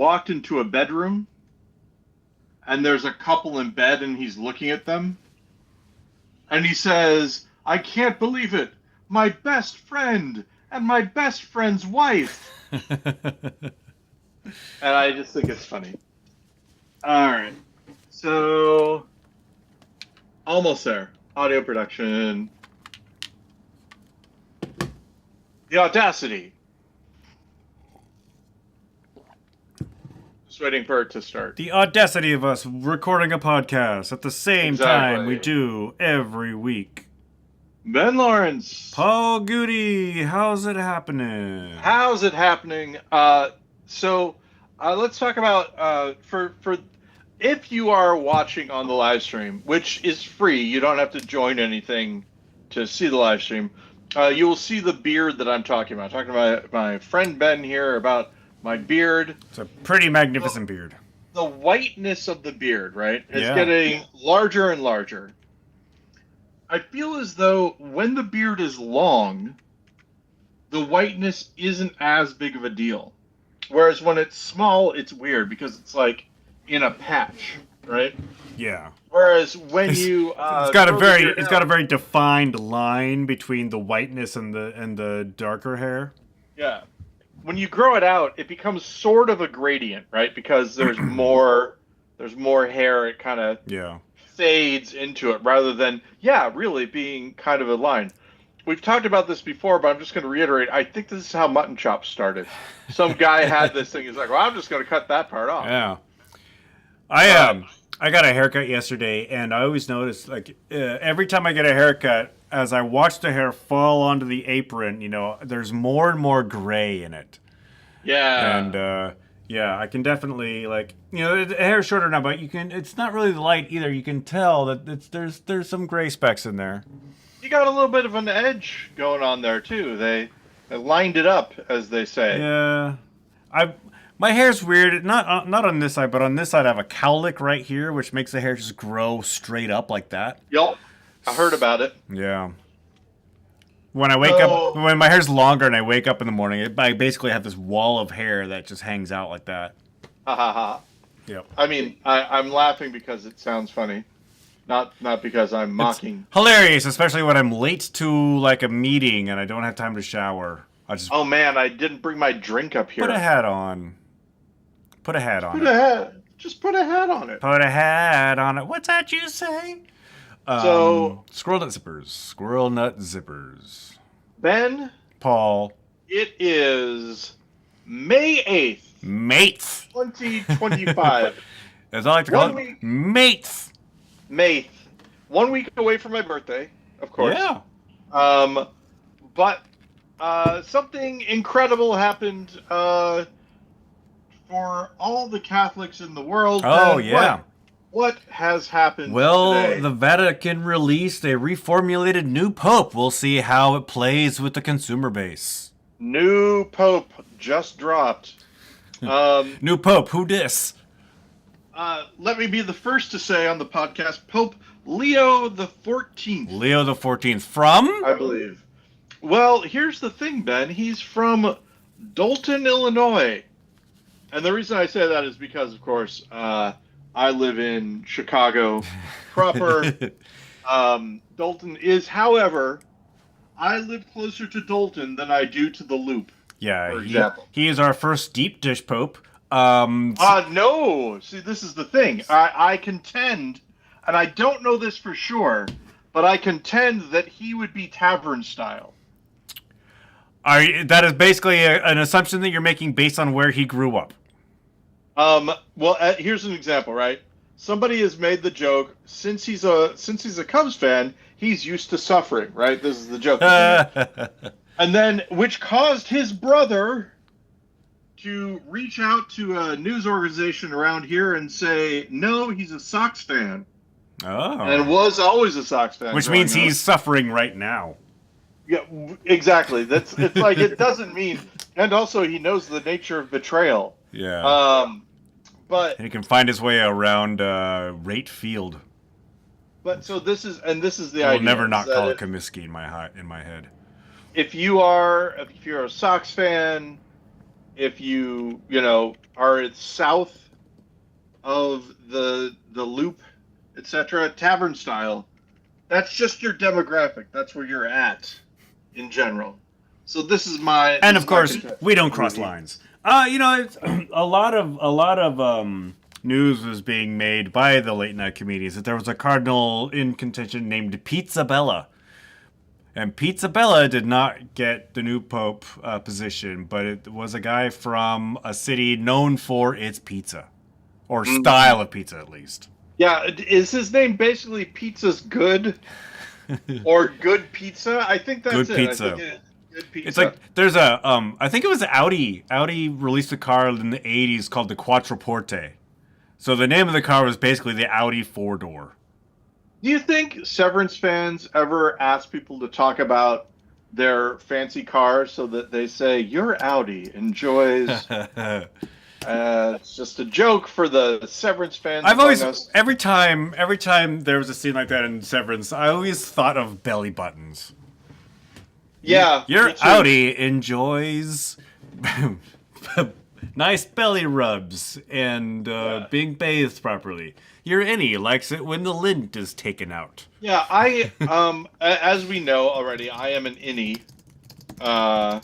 walked into a bedroom and there's a couple in bed and he's looking at them and he says, "I can't believe it. My best friend and my best friend's wife." And I just think it's funny. All right. So, almost there. Audio production. The audacity. Just waiting for it to start. The audacity of us recording a podcast at the same time we do every week. Ben Lawrence. Paul Goody, how's it happening? How's it happening? So let's talk about for if you are watching on the live stream, which is free, you don't have to join anything to see the live stream. You will see the beard that I'm talking about. I'm talking about my friend Ben here about my beard. It's a pretty magnificent beard. The whiteness of the beard, right, is getting larger and larger. I feel as though when the beard is long, the whiteness isn't as big of a deal. Whereas when it's small, it's weird because it's like in a patch, right? Yeah. Whereas when you it's got a very defined line between the whiteness and the darker hair. Yeah. When you grow it out, it becomes sort of a gradient, right? Because there's more hair, it kind of fades into it rather than really being kind of a line. We've talked about this before, but I'm just going to reiterate. I think this is how mutton chops started. Some guy had this thing. He's like, "Well, I'm just going to cut that part off." Yeah. I got a haircut yesterday, and I always notice, like, every time I get a haircut, as I watch the hair fall onto the apron, there's more and more gray in it. Yeah. And, I can definitely, the hair's shorter now, but it's not really light either. You can tell that there's some gray specks in there. You got a little bit of an edge going on there, too. They lined it up, as they say. Yeah. My hair's weird. Not on this side, but on this side I have a cowlick right here, which makes the hair just grow straight up like that. Yup. I heard about it. Yeah. When I wake up, when my hair's longer and I wake up in the morning, I basically have this wall of hair that just hangs out like that. Ha ha ha. Yep. I mean, I'm laughing because it sounds funny. Not because I'm mocking. It's hilarious, especially when I'm late to like a meeting and I don't have time to shower. Oh man, I didn't bring my drink up here. Put a hat on. Put a hat on. Just put a hat on it. Put a hat on it. What's that you say? Squirrel nut zippers. Ben. Paul. It is May 8th. Mates. 2025. As I like to call it, mates. May 8th. 1 week away from my birthday, of course. Yeah. But something incredible happened for all the Catholics in the world. Oh, yeah. What has happened today? Today? The Vatican released a reformulated new pope. We'll see how it plays with the consumer base. New pope just dropped. New pope, who dis? Let me be the first to say on the podcast, Pope Leo the 14th. Leo the 14th from? I believe. Well, here's the thing, Ben. He's from Dalton, Illinois. And the reason I say that is because, of course, I live in Chicago proper. Dalton is, however, I live closer to Dalton than I do to the Loop. Yeah, for example. He is our first deep dish pope. No. See, this is the thing. I contend, and I don't know this for sure, but I contend that he would be tavern style. That is basically an assumption that you're making based on where he grew up. Well, here's an example, right? Somebody has made the joke, since he's a Cubs fan, he's used to suffering, right? This is the joke. And then, which caused his brother to reach out to a news organization around here and say, no, he's a Sox fan. Oh. And was always a Sox fan. Which means he's suffering right now. Yeah, exactly. It's like, it doesn't mean, and also he knows the nature of betrayal. Yeah. But and he can find his way around Rate Field. But so this is the idea. I'll never not call it Comiskey in my head. If you're a Sox fan, if you are south of the loop, etc., tavern style, that's just your demographic. That's where you're at in general. So this is my And this of is my course, contention. we don't cross lines. It's, a lot of news was being made by the late night comedians that there was a cardinal in contention named Pizza Bella. And Pizza Bella did not get the new pope position, but it was a guy from a city known for its pizza, or style of pizza, at least. Yeah, is his name basically Pizza's Good or Good Pizza? I think that's Good it. I pizza. think it's Good Pizza. It's like there's a I think it was Audi. Audi released a car in the '80s called the Quattroporte. So the name of the car was basically the Audi 4-door. Do you think Severance fans ever ask people to talk about their fancy cars so that they say your Audi enjoys? It's just a joke for the Severance fans. I've always us. every time there was a scene like that in Severance, I always thought of belly buttons. Yeah, Your Audi enjoys nice belly rubs and being bathed properly. Your innie likes it when the lint is taken out. Yeah, as we know already, I am an innie. I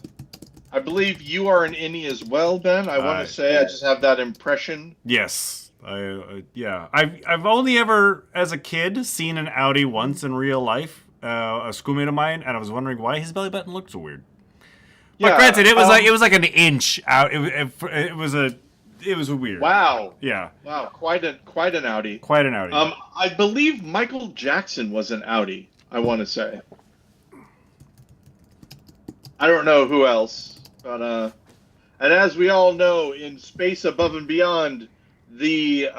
believe you are an innie as well, Ben. I want to say I just have that impression. Yes. I've only ever, as a kid, seen an Audi once in real life. A schoolmate of mine, and I was wondering why his belly button looked so weird. But Yeah, granted, it was like an inch out. It was a weird. Wow. Yeah. Wow. Quite an Audi. Quite an Audi. I believe Michael Jackson was an Audi. I want to say. I don't know who else, but and as we all know, in Space Above and Beyond, the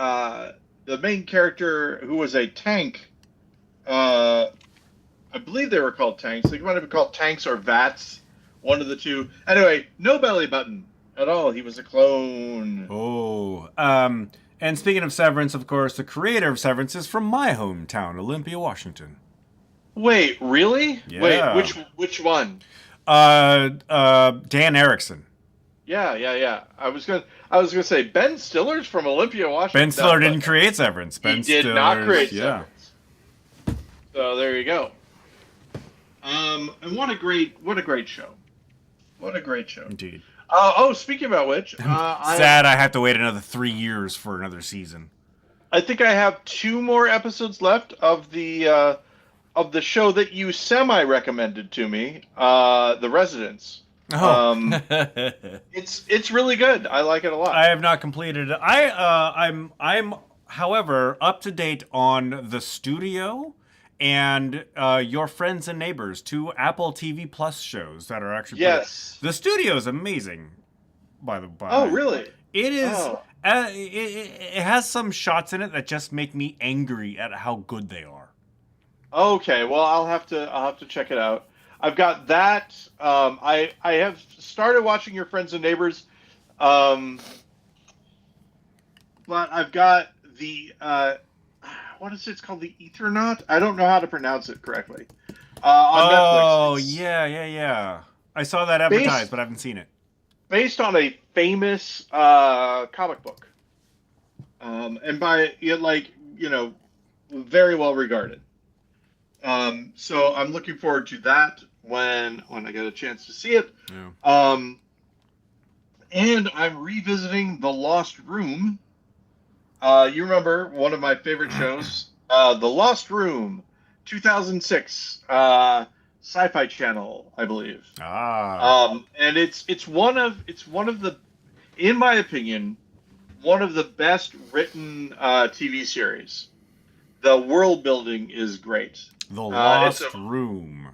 main character who was a tank, I believe they were called tanks. They might have been called tanks or vats, one of the two. Anyway, no belly button at all. He was a clone. Oh, and speaking of Severance, of course, the creator of Severance is from my hometown, Olympia, Washington. Wait, really? Yeah. Wait, which one? Dan Erickson. Yeah. I was gonna say Ben Stiller's from Olympia, Washington. Ben Stiller didn't create Severance. Ben He did not create Severance. So there you go. And what a great show. What a great show. Indeed. Speaking about which, sad I have to wait another 3 years for another season. I think I have 2 more episodes left of the show that you semi-recommended to me, The Residence. Oh. It's really good. I like it a lot. I have not completed it. I'm however up to date on The Studio and Your Friends and Neighbors, 2 Apple TV Plus shows that are actually yes. The Studio is amazing. By the way. Oh, really? It is. Oh. It has some shots in it that just make me angry at how good they are. Okay, well I'll have to check it out. I've got that. I have started watching Your Friends and Neighbors, but I've got the what is it? It's called the Ethernaut. I don't know how to pronounce it correctly. On Netflix. Oh yeah. I saw that advertised, but I haven't seen it. Based on a famous comic book, and by very well regarded. So I'm looking forward to that when I get a chance to see it. Yeah. And I'm revisiting The Lost Room. You remember one of my favorite shows, The Lost Room, 2006, Sci-Fi Channel, I believe. And it's one of the, in my opinion, one of the best written TV series. The world building is great. The Lost Room.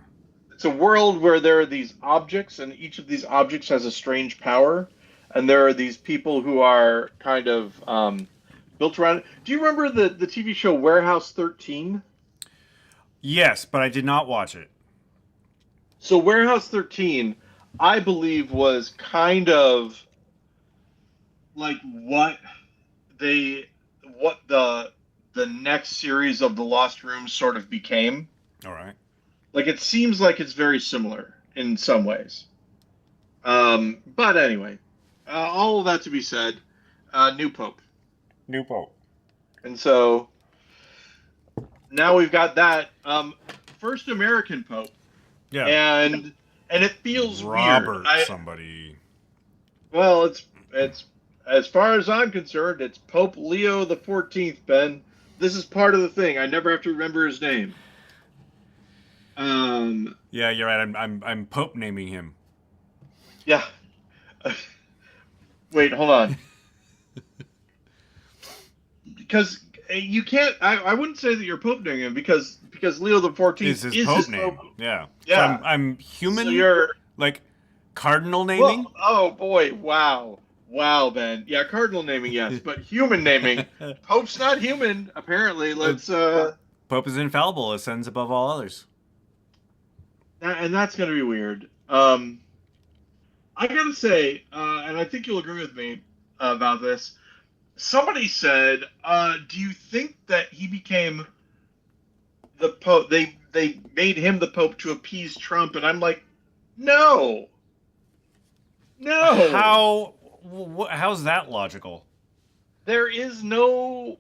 It's a world where there are these objects, and each of these objects has a strange power, and there are these people who are kind of built around it. Do you remember the TV show Warehouse 13? Yes, but I did not watch it. So Warehouse 13, I believe, was kind of like what the next series of The Lost Room sort of became. All right. Like, it seems like it's very similar in some ways. But anyway, all of that to be said, new pope. New pope. And so now we've got that first American pope, Yeah. and it feels weird. Robert somebody. Well, it's as far as I'm concerned, it's Pope Leo the 14th, Ben. This is part of the thing. I never have to remember his name. Yeah, you're right. I'm pope naming him. Yeah. Wait, hold on. Because you can't. I wouldn't say that you're pope naming him because Leo the 14th Is his is pope his name? pope. Yeah. Yeah. So I'm human. So you're like cardinal naming. well. Oh boy! Wow. Wow, Ben. Yeah, cardinal naming, yes, but human naming. Pope's not human. Apparently, let's. Pope is infallible, ascends above all others. And that's gonna be weird. I gotta say, and I think you'll agree with me about this. Somebody said, "Do you think that he became the pope? They made him the pope to appease Trump?" And I'm like, no, no. How's that logical? There is no.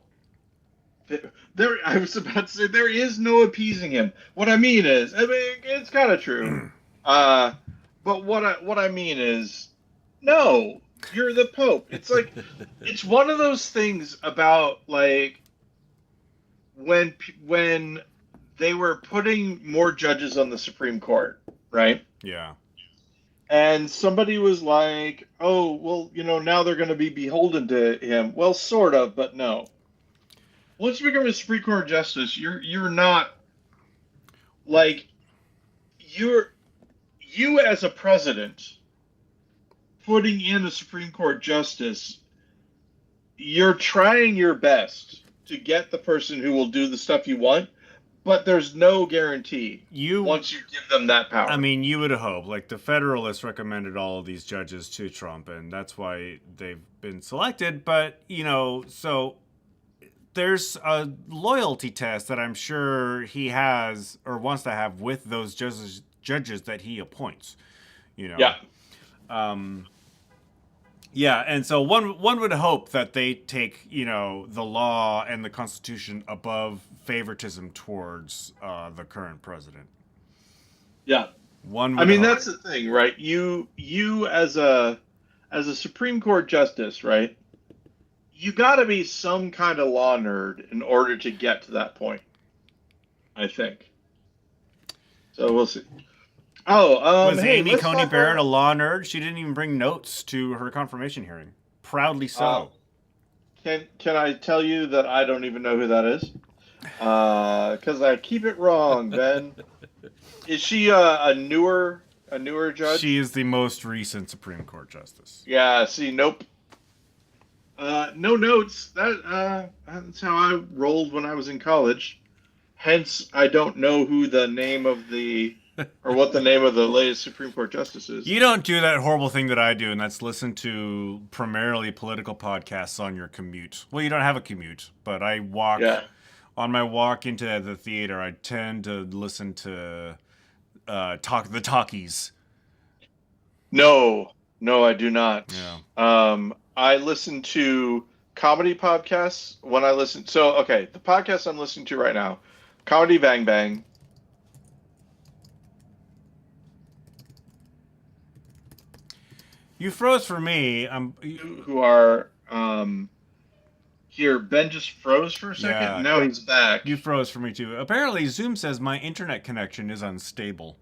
There, I was about to say there is no appeasing him. What I mean is, I mean, it's kind of true. Uh, but what I mean is, no, you're the Pope. It's like it's one of those things about like when they were putting more judges on the Supreme Court, right? Yeah. And somebody was like, "Oh, well, now they're going to be beholden to him." Well, sort of, but no. Once you become a Supreme Court justice, you're not like you're you as a president putting in a Supreme Court justice, you're trying your best to get the person who will do the stuff you want, but there's no guarantee once you give them that power. I mean, you would hope. Like, the Federalists recommended all of these judges to Trump, and that's why they've been selected. But, so there's a loyalty test that I'm sure he has or wants to have with those judges that he appoints. Yeah. Yeah, and so one would hope that they take the law and the Constitution above favoritism towards the current president. Yeah. I mean, that's the thing, right? You as a Supreme Court justice, right? You got to be some kind of law nerd in order to get to that point, I think. So we'll see. Oh, was Amy Coney Barrett a law nerd? She didn't even bring notes to her confirmation hearing. Proudly so. Can I tell you that I don't even know who that is? Because I keep it wrong, Ben. Is she a newer judge? She is the most recent Supreme Court justice. Yeah. See, nope. No notes. That's how I rolled when I was in college. Hence, I don't know who the name of or what the name of the latest Supreme Court justice is. You don't do that horrible thing that I do, and that's listen to primarily political podcasts on your commute. Well, you don't have a commute, but I walk. Yeah. On my walk into the theater, I tend to listen to the talkies. No, I do not. Yeah. I listen to comedy podcasts when I listen. So, okay, the podcast I'm listening to right now, Comedy Bang Bang. You froze for me. Who are here? Ben just froze for a second. Yeah. Now he's back. You froze for me too. Apparently, Zoom says my internet connection is unstable,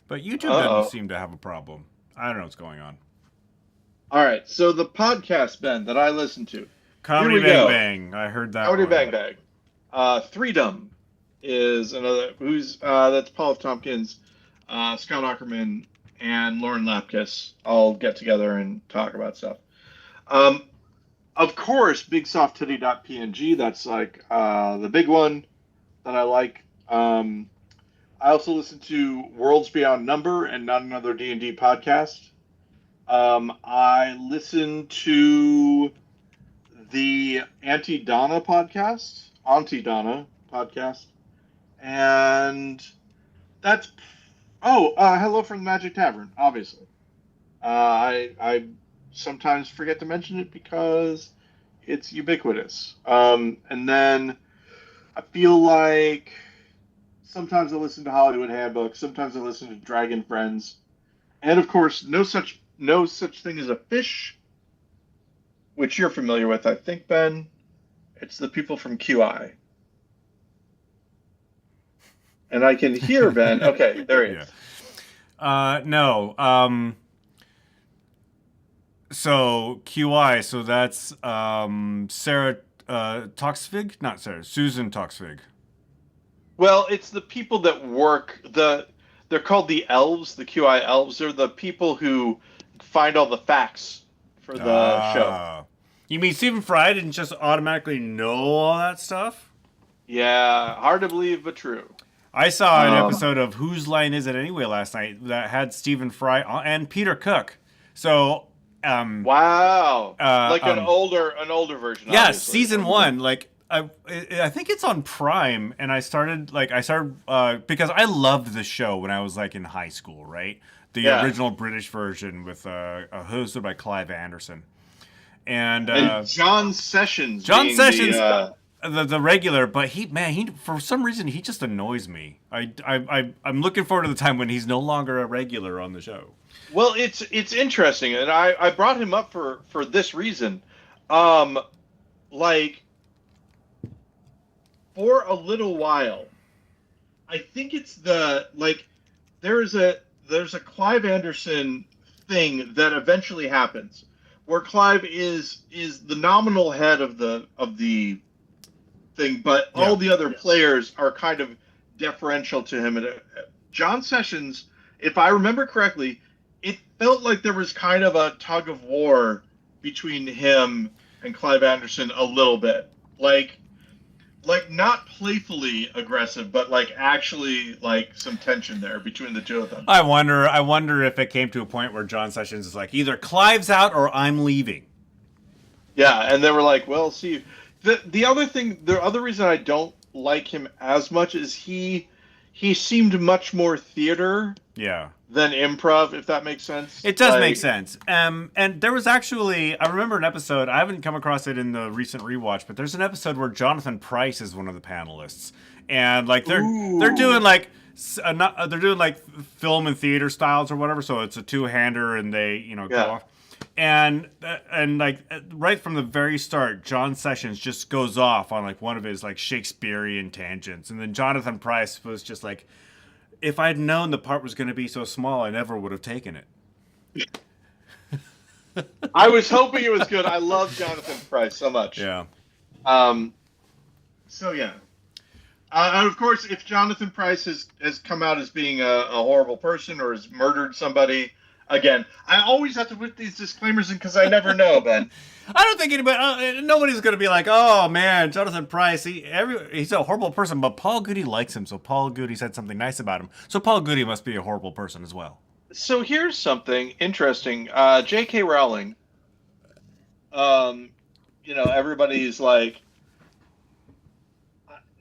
but YouTube doesn't seem to have a problem. I don't know what's going on. All right, so the podcast, Ben, that I listen to. Comedy Bang Bang. I heard that. Comedy Bang Bang. Freedom is another. That's Paul F. Tompkins, Scott Aukerman, and Lauren Lapkus all get together and talk about stuff. Of course, BigSoftTitty.png. That's like the big one that I like. I also listen to Worlds Beyond Number and Not Another D&D podcast. I listen to the Auntie Donna podcast, and that's Hello from the Magic Tavern, obviously. I sometimes forget to mention it because it's ubiquitous. And then I feel like sometimes I listen to Hollywood Handbook, sometimes I listen to Dragon Friends, and of course, no such thing as a fish, which you're familiar with, I think, Ben. It's the people from QI. And I can hear Ben. Okay, there he is. No. So QI. So that's Sarah Toxvig, not Sarah. Susan Toxvig. Well, it's the people that work they're called the elves, the QI elves. They're the people who find all the facts for the show. You mean Stephen Fry didn't just automatically know all that stuff? Yeah, hard to believe, but true. I saw an episode of Whose Line Is It Anyway last night that had Stephen Fry and Peter Cook. So, wow, like an older version. Yeah, obviously. Season 1. Like I think it's on Prime, and I started because I loved the show when I was like in high school, right? The original British version with hosted by Clive Anderson. And John Sessions. The regular, but he for some reason he just annoys me. I'm looking forward to the time when he's no longer a regular on the show. Well, it's interesting, and I brought him up for this reason. Like for a little while, I think it's there's a Clive Anderson thing that eventually happens where Clive is the nominal head of the thing, but all the other players are kind of deferential to him. And John Sessions, if I remember correctly, it felt like there was kind of a tug of war between him and Clive Anderson a little bit, like not playfully aggressive, but like actually like some tension there between the two of them. I wonder if it came to a point where John Sessions is like, either Clive's out or I'm leaving. Yeah, and they were like, well, see, the other reason I don't like him as much is he seemed much more theater than improv, if that makes sense. It does make sense. And there was actually, I remember an episode, I haven't come across it in the recent rewatch, but there's an episode where Jonathan Pryce is one of the panelists. And like they're doing like they're doing like film and theater styles or whatever, so it's a two-hander and they, go off. And like right from the very start, John Sessions just goes off on like one of his like Shakespearean tangents, and then Jonathan Pryce was just like, "If I'd known the part was going to be so small, I never would have taken it." I was hoping it was good. I love Jonathan Pryce so much. Yeah. So yeah. And of course, if Jonathan Pryce has come out as being a horrible person or has murdered somebody. Again, I always have to put these disclaimers in because I never know, Ben. I don't think nobody's going to be like, oh man, Jonathan Pryce, he's a horrible person, but Paul Goody likes him, so Paul Goody said something nice about him. So Paul Goody must be a horrible person as well. So here's something interesting. J.K. Rowling, everybody's like,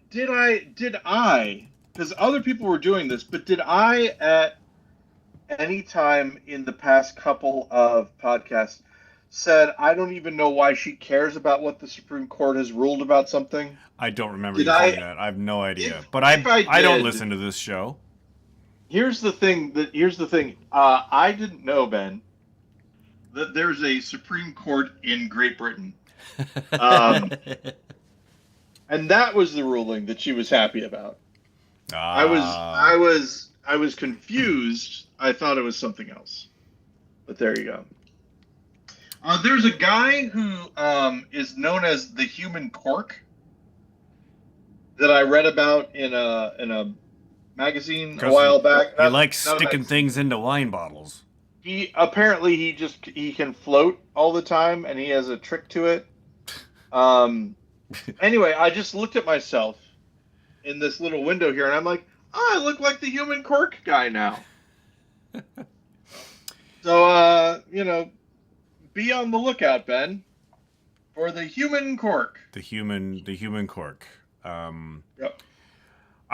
did I, because other people were doing this, but did I at any time in the past couple of podcasts said I don't even know why she cares about what the Supreme Court has ruled about something? I don't remember you saying that. I have no idea. But I don't listen to this show. Here's the thing. I didn't know, Ben, that there's a Supreme Court in Great Britain. And that was the ruling that she was happy about. I was confused. I thought it was something else, but there you go. There's a guy who is known as the Human Cork that I read about in a magazine a while back. He likes sticking things into wine bottles. He can float all the time, and he has a trick to it. Anyway, I just looked at myself in this little window here, and I'm like, I look like the Human Cork guy now. So, be on the lookout, Ben, for the Human Cork. The human cork. Yep.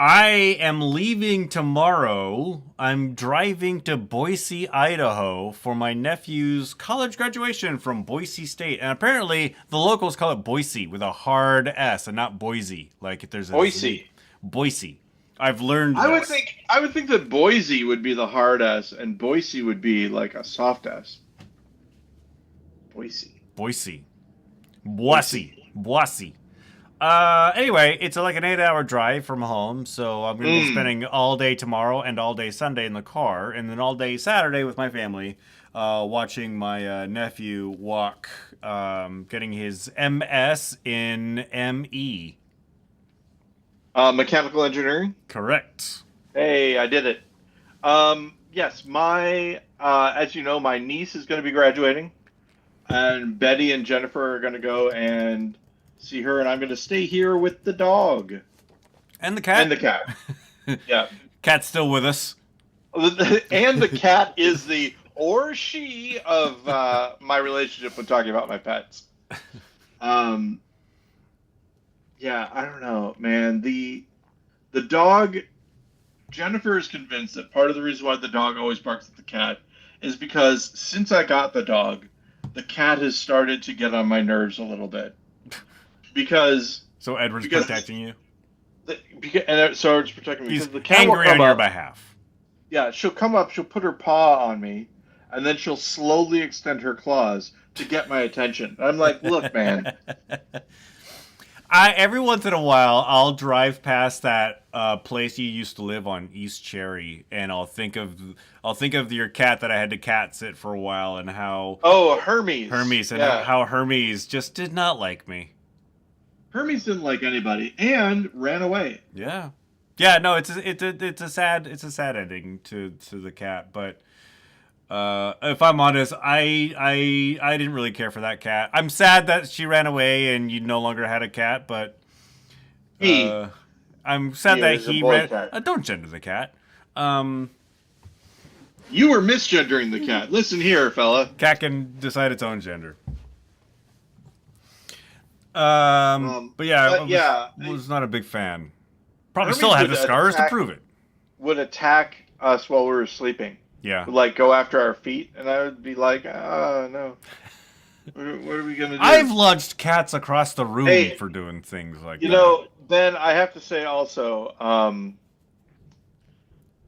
I am leaving tomorrow. I'm driving to Boise, Idaho for my nephew's college graduation from Boise State. And apparently the locals call it Boise with a hard S and not Boise, like if there's a Z. Boise. Boise. I've learned I would this. think I would think that Boise would be the hard S and Boise would be like a soft S. Boise. Boise. Boise. Boise. Anyway, it's like an 8-hour drive from home, so I'm going to be spending all day tomorrow and all day Sunday in the car, and then all day Saturday with my family, watching my nephew walk, getting his MS in ME. Mechanical engineering? Correct. Hey, I did it. Yes, as you know, my niece is going to be graduating, and Betty and Jennifer are going to go and see her, and I'm going to stay here with the dog. And the cat. And the cat. Yeah. Cat's still with us. And the cat is the or she of my relationship when talking about my pets. Yeah, I don't know, man. The dog, Jennifer is convinced that part of the reason why the dog always barks at the cat is because since I got the dog, the cat has started to get on my nerves a little bit. So Edward's protecting you? So it's protecting me. He's the cat angry on your behalf. Yeah, she'll come up, she'll put her paw on me, and then she'll slowly extend her claws to get my attention. I'm like, look, man. Every once in a while, I'll drive past that place you used to live on, East Cherry, and I'll think of your cat that I had to cat sit for a while, and how Hermes, and how Hermes just did not like me. Hermes didn't like anybody and ran away. Yeah. No, it's a sad ending to the cat, but. If I'm honest, I didn't really care for that cat. I'm sad that she ran away and you no longer had a cat, but I'm sad that he ran. Don't gender the cat. You were misgendering the cat. Listen here, fella. Cat can decide its own gender. But yeah, I was not a big fan. Probably still have the scars to prove it. Would attack us while we were sleeping. Yeah. Would, like, go after our feet, and I would be like, no. What are we going to do? I've launched cats across the room for doing things like that. You know, Ben, I have to say also,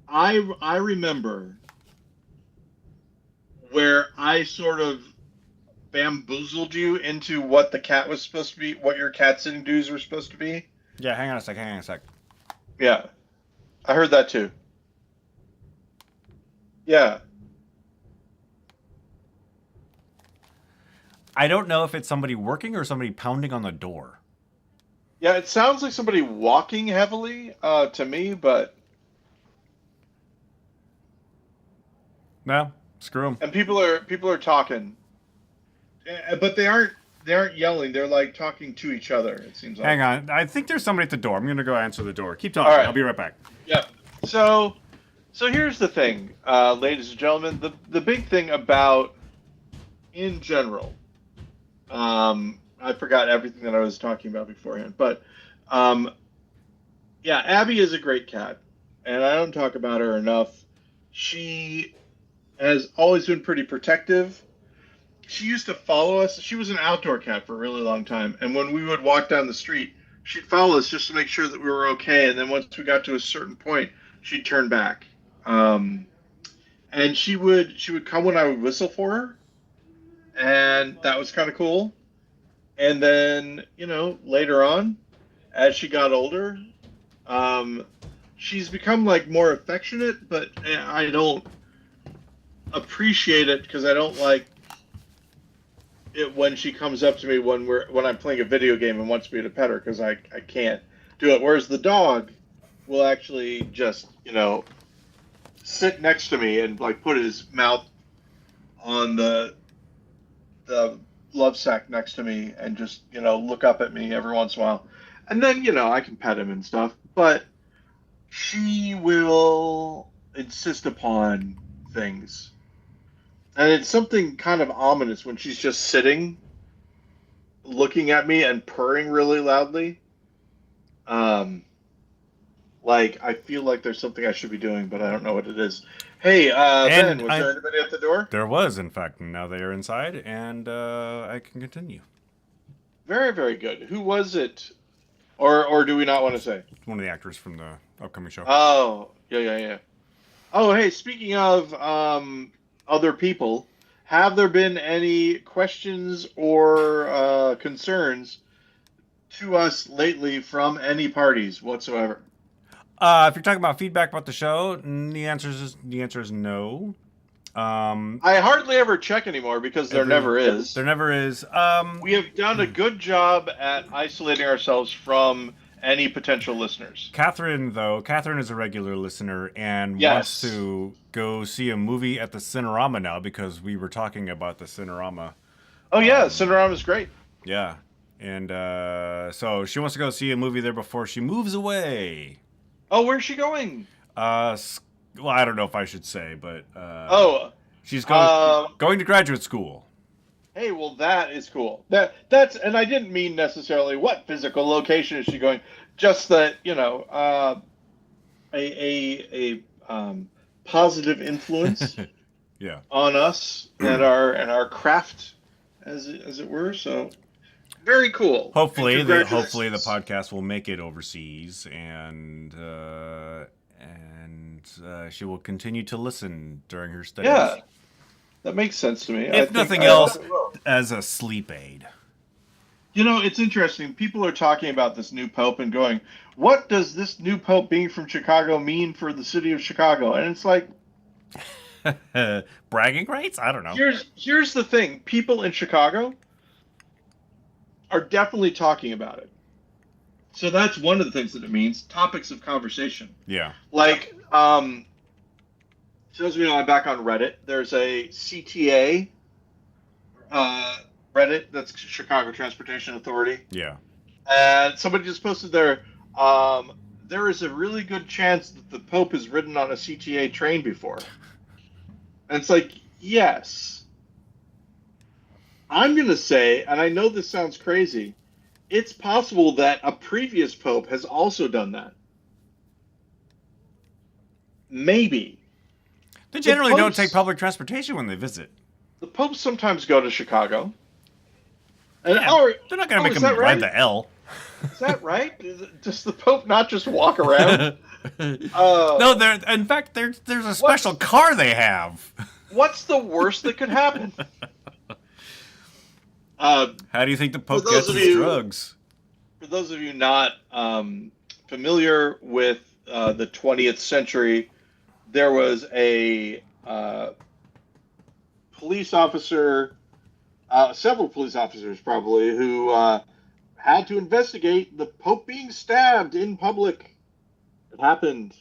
I remember where I sort of bamboozled you into what the cat was supposed to be, what your cat sitting dues were supposed to be. Yeah, hang on a sec. Yeah. I heard that too. Yeah. I don't know if it's somebody working or somebody pounding on the door. Yeah, it sounds like somebody walking heavily to me, but... No, screw them. And people are talking. But they aren't yelling. They're like talking to each other, it seems like. Hang on. I think there's somebody at the door. I'm going to go answer the door. Keep talking. Right. I'll be right back. Yeah. So here's the thing, ladies and gentlemen. The big thing about, in general, I forgot everything that I was talking about beforehand, but yeah, Abby is a great cat, and I don't talk about her enough. She has always been pretty protective. She used to follow us. She was an outdoor cat for a really long time, and when we would walk down the street, she'd follow us just to make sure that we were okay, and then once we got to a certain point, she'd turn back. And she would come when I would whistle for her, and that was kind of cool. And then, later on, as she got older, she's become like more affectionate, but I don't appreciate it because I don't like it when she comes up to me when I'm playing a video game and wants me to pet her, because I can't do it. Whereas the dog will actually just, sit next to me and like put his mouth on the love sack next to me and just, look up at me every once in a while. And then, I can pet him and stuff, but she will insist upon things. And it's something kind of ominous when she's just sitting, looking at me and purring really loudly. Like, I feel like there's something I should be doing, but I don't know what it is. Hey, Ben, And was there anybody at the door? there was, in fact, now they are inside, and I can continue. Very, very good. Who was it? Or do we not want to say? One of the actors from the upcoming show. Oh, yeah, yeah, yeah. Oh, hey, speaking of other people, have there been any questions or concerns to us lately from any parties whatsoever? If you're talking about feedback about the show, the answer is no. I hardly ever check anymore because there never is. There never is. We have done a good job at isolating ourselves from any potential listeners. Catherine is a regular listener and Yes. wants to go see a movie at the Cinerama now because we were talking about the Cinerama. Oh, yeah, Cinerama is great. Yeah. And so she wants to go see a movie there before she moves away. Oh, where's she going? Well, I don't know if I should say, but she's going to graduate school. Hey, well, that is cool. That's, and I didn't mean necessarily what physical location is she going, just that, you know, a positive influence Yeah. on us and our craft, as it were. So very cool. Hopefully the podcast will make it overseas, and she will continue to listen during her studies. Yeah, that makes sense to me. If nothing else, as a sleep aid. You know, it's interesting. People are talking about this new pope and going, what does this new pope being from Chicago mean for the city of Chicago? And it's like, bragging rights? I don't know. Here's the thing. People in Chicago are definitely talking about it. So that's one of the things that it means. Topics of conversation. Yeah. Like, so as we know, I'm back on Reddit. There's a CTA Reddit, that's Chicago Transportation Authority. Yeah. And somebody just posted there, there is a really good chance that the Pope has ridden on a CTA train before. And it's like, yes. I'm going to say, and I know this sounds crazy, it's possible that a previous Pope has also done that. Maybe. They generally don't take public transportation when they visit. The Popes sometimes go to Chicago. And yeah, they're not going to make them ride the L. Is that right? Does the Pope not just walk around? No, in fact, there's a special car they have. What's the worst that could happen? How do you think the Pope gets his drugs? For those of you not familiar with the 20th century, there was a police officer, several police officers probably, who had to investigate the Pope being stabbed in public. It happened.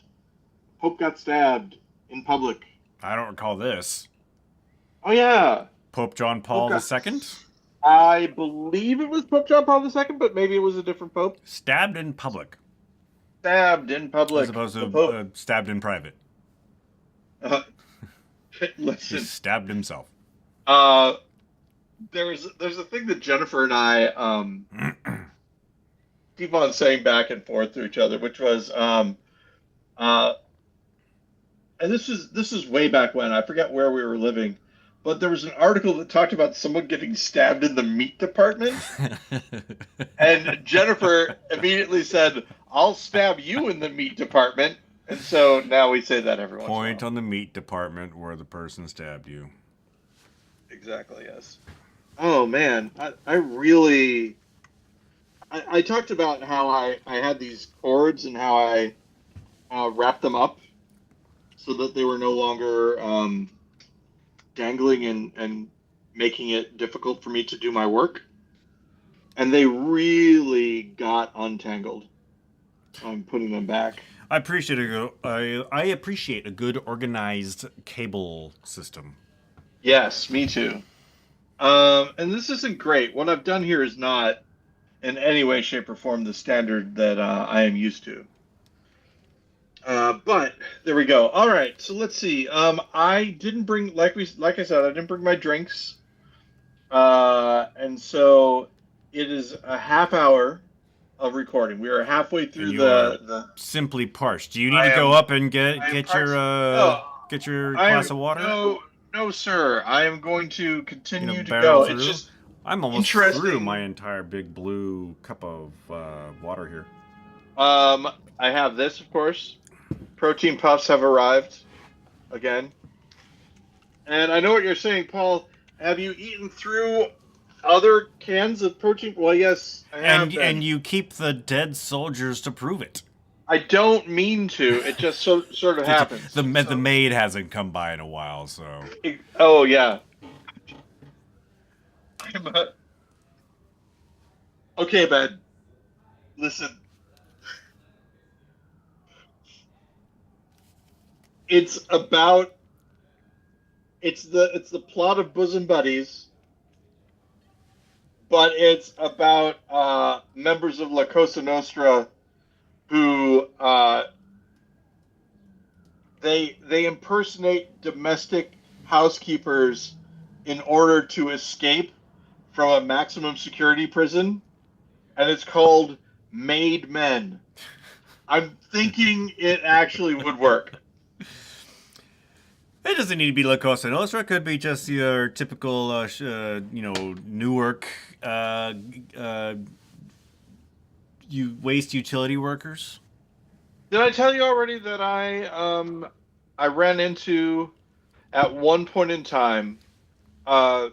Pope got stabbed in public. I don't recall this. Oh, yeah. Pope John Paul II? I believe it was Pope John Paul II, but maybe it was a different Pope. Stabbed in public. Stabbed in public. As opposed to stabbed in private. Listen. He stabbed himself. There's a thing that Jennifer and I keep on saying back and forth to each other, which was and this is way back when, I forget where we were living, but there was an article that talked about someone getting stabbed in the meat department, and Jennifer immediately said, "I'll stab you in the meat department," and so now we say that every once in a while. Point on the meat department where the person stabbed you. Exactly, yes. Oh, man. I really... I talked about how I had these cords and how I wrapped them up so that they were no longer dangling and making it difficult for me to do my work. And they really got untangled. I'm putting them back. I appreciate a good organized cable system. Yes, me too. And this isn't great. What I've done here is not in any way, shape, or form the standard that I am used to. But there we go. All right, so let's see. I didn't bring, like I said, I didn't bring my drinks, and so it is a half hour of recording. We are halfway And through you are the. simply parched. Do you need I to go am. up and I am get parched. No, your I glass am of water? no, sir. I am going to You know, continue to barrel go. It's through. just I'm almost through my interesting. entire big blue cup of water here. I have this, of course. Protein puffs have arrived again, and I know what you're saying, Paul. Have you eaten through other cans of protein? Well, yes, I have And been. you keep the dead soldiers to prove it. I don't mean to. It just sort of happens. The maid hasn't come by in a while, so Oh yeah. Okay, Ben. Listen, it's about it's the plot of Bosom Buddies, but it's about members of La Cosa Nostra who they impersonate domestic housekeepers in order to escape from a maximum security prison, and it's called Made Men. I'm thinking it actually would work. it doesn't need to be La Cosa Nostra. It could be just your typical, Newark, uh, you waste utility workers. Did I tell you already that I ran into at one point in time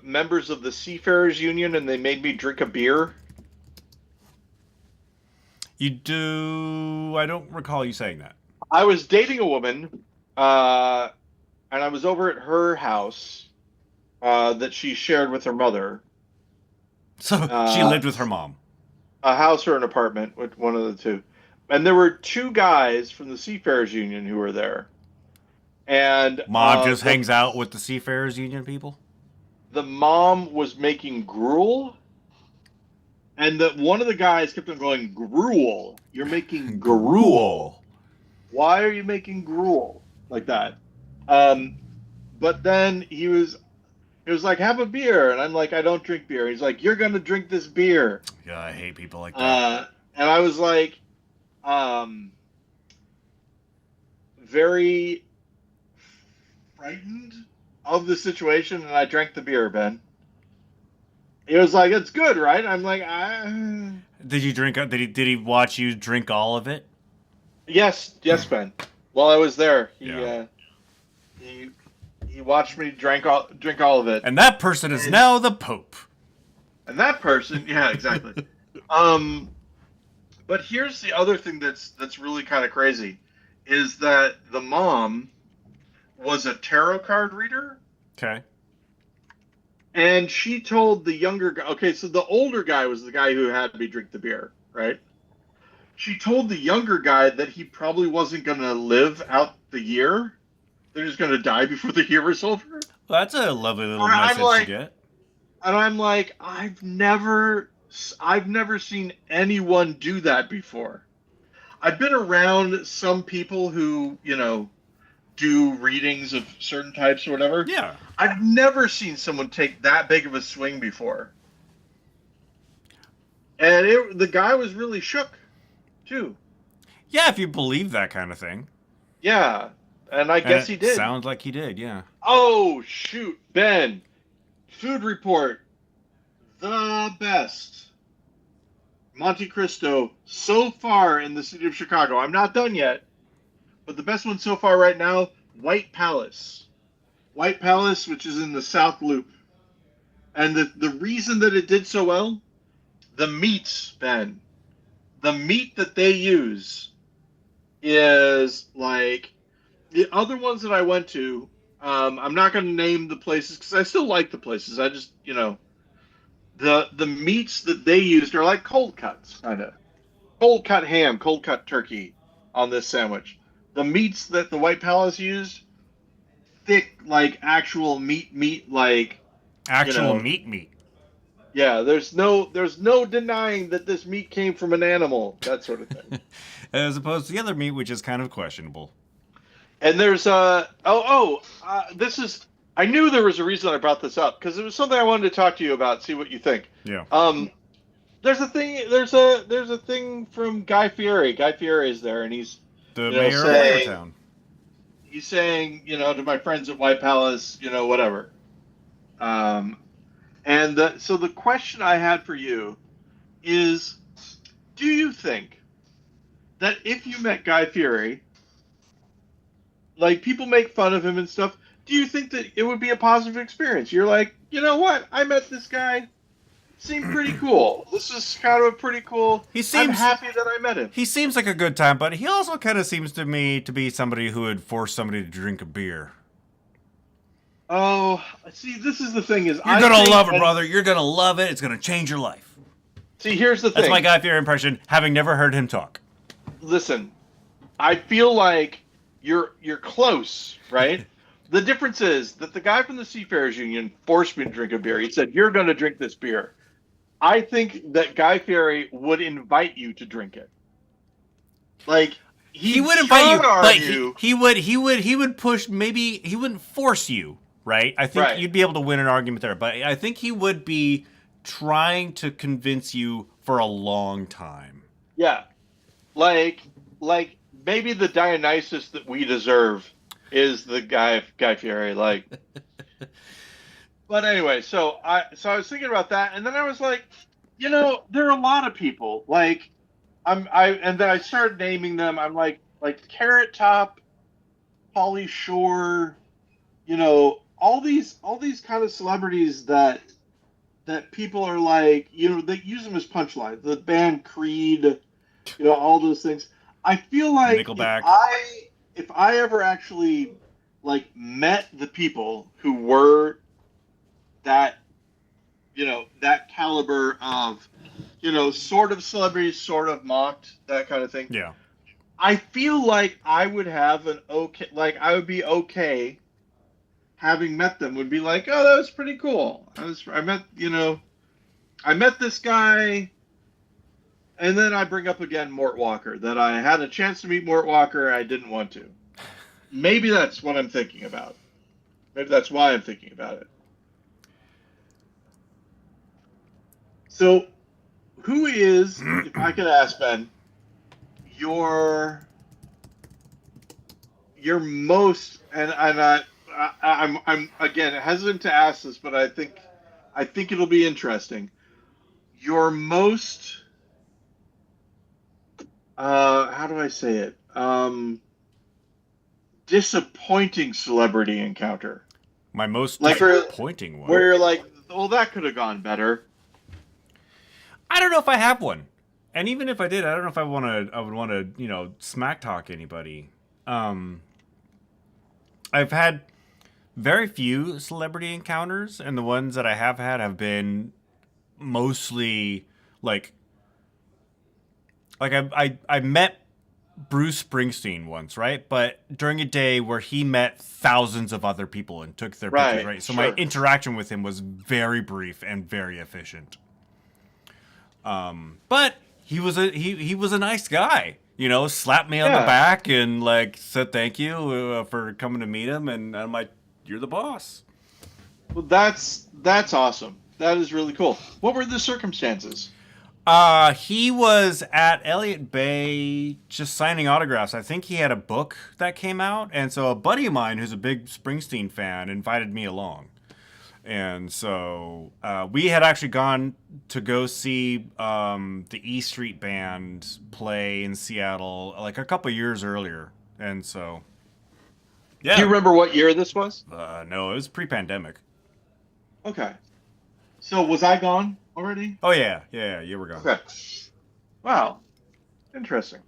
members of the Seafarers Union and they made me drink a beer? You do. I don't recall you saying that. I was dating a woman, uh, and I was over at her house that she shared with her mother. So she Uh, lived with her mom. a house or an apartment, with one of the two. And there were two guys from the Seafarers Union who were there. And Mom just hangs out with the Seafarers Union people. the mom was making gruel, and that one of the guys kept on going, gruel. You're making gruel. Gruel. Why are you making gruel like that? Um, but then he was like, have a beer, and I'm like, I don't drink beer. He's like, you're gonna drink this beer. Yeah, I hate people like that. And I was like, um, very frightened of the situation, and I drank the beer, Ben. He was like, "It's good, right?" I'm like, Did you drink? Did he watch you drink all of it? Yes, yes, Ben. While I was there, Yeah. He he watched me drink all of it, And that person is now the Pope. and that person, yeah, exactly. um, but here's the other thing that's really kind of crazy, is that the mom was a tarot card reader. Okay. And she told the younger guy, okay, so the older guy was the guy who had me drink the beer, right? She told the younger guy that he probably wasn't going to live out the year. They're just going to die before the year is over. Well, that's a lovely little And message to get. And I'm like, I've never seen anyone do that before. I've been around some people who, do readings of certain types or whatever. Yeah. I've never seen someone take that big of a swing before. And the guy was really shook, too. Yeah, if you believe that kind of thing. Yeah, and I guess he did. Sounds like he did, yeah. Oh, shoot, Ben. Food report. The best Monte Cristo so far in the city of Chicago. I'm not done yet, but the best one so far right now, White Palace. White Palace, which is in the South Loop. And the reason that it did so well, the meats, Ben. The meat that they use is like the other ones that I went to. I'm not going to name the places because I still like the places. I just, the meats that they used are like cold cuts, kind of cold cut ham, cold cut turkey on this sandwich. The meats that the White Palace used, thick, like actual meat, like actual meat. Yeah, there's no denying that this meat came from an animal, that sort of thing. As opposed to the other meat, which is kind of questionable. And there's this is I knew there was a reason I brought this up because it was something I wanted to talk to you about, see what you think. Yeah. There's a thing. There's a thing from Guy Fieri. Guy Fieri is there, and he's The you know mayor of saying Flavortown. he's saying to my friends at White Palace, whatever. Um, and so the question I had for you is, do you think that if you met Guy Fieri, like people make fun of him and stuff, do you think that it would be a positive experience? You're like, you know what? I met this guy. Seemed pretty cool. This is kind of a pretty cool. I'm happy that I met him. He seems like a good time, but he also kind of seems to me to be somebody who would force somebody to drink a beer. Oh, see, this is the thing is you're gonna love it, brother. You're gonna love it. It's gonna change your life. See, here's the thing. That's my Guy Fieri impression, having never heard him talk. Listen, I feel like you're close, right? The difference is that the guy from the Seafarers Union forced me to drink a beer. He said, "You're going to drink this beer." I think that Guy Fieri would invite you to drink it. Like he would invite you, but he would push. Maybe he wouldn't force you, right? I think you'd be able to win an argument there, but I think he would be trying to convince you for a long time. Yeah, like maybe the Dionysus that we deserve is the Guy Fieri, like. But anyway, so I was thinking about that, and then I was like, there are a lot of people like and then I started naming them. I'm like Carrot Top, Pauly Shore, all these kind of celebrities that people are like, they use them as punchlines. The band Creed, all those things. I feel like Nickelback. if I ever actually like met the people who were that that caliber of sort of celebrities, sort of mocked, that kind of thing. Yeah, I feel like I would have I would be okay having met them. Would be like, oh, that was pretty cool. I met this guy. And then I bring up again Mort Walker, that I had a chance to meet Mort Walker, I didn't want to. Maybe that's what I'm thinking about. Maybe that's why I'm thinking about it. So, who is, if I could ask Ben, your most, and I'm again hesitant to ask this, but I think it'll be interesting. Your most, how do I say it? Disappointing celebrity encounter. My most disappointing one. Where you're like, well, that could have gone better. I don't know if I have one, and even if I did, I don't know if I would want to, smack talk anybody. I've had very few celebrity encounters, and the ones that I have had have been mostly like I met Bruce Springsteen once, right? But during a day where he met thousands of other people and took their pictures, right? So my interaction with him was very brief and very efficient. But he was a nice guy, slapped me on the back and said thank you for coming to meet him, and I'm like, you're the boss. Well, that's awesome. That is really cool. What were the circumstances? He was at Elliott Bay just signing autographs. I think he had a book that came out, and so a buddy of mine who's a big Springsteen fan invited me along. And so we had actually gone to go see the E Street Band play in Seattle a couple years earlier. And so, yeah. Do you remember what year this was? No, it was pre-pandemic. Okay. So was I gone already? Oh, yeah, you were gone. Okay. Wow. Interesting.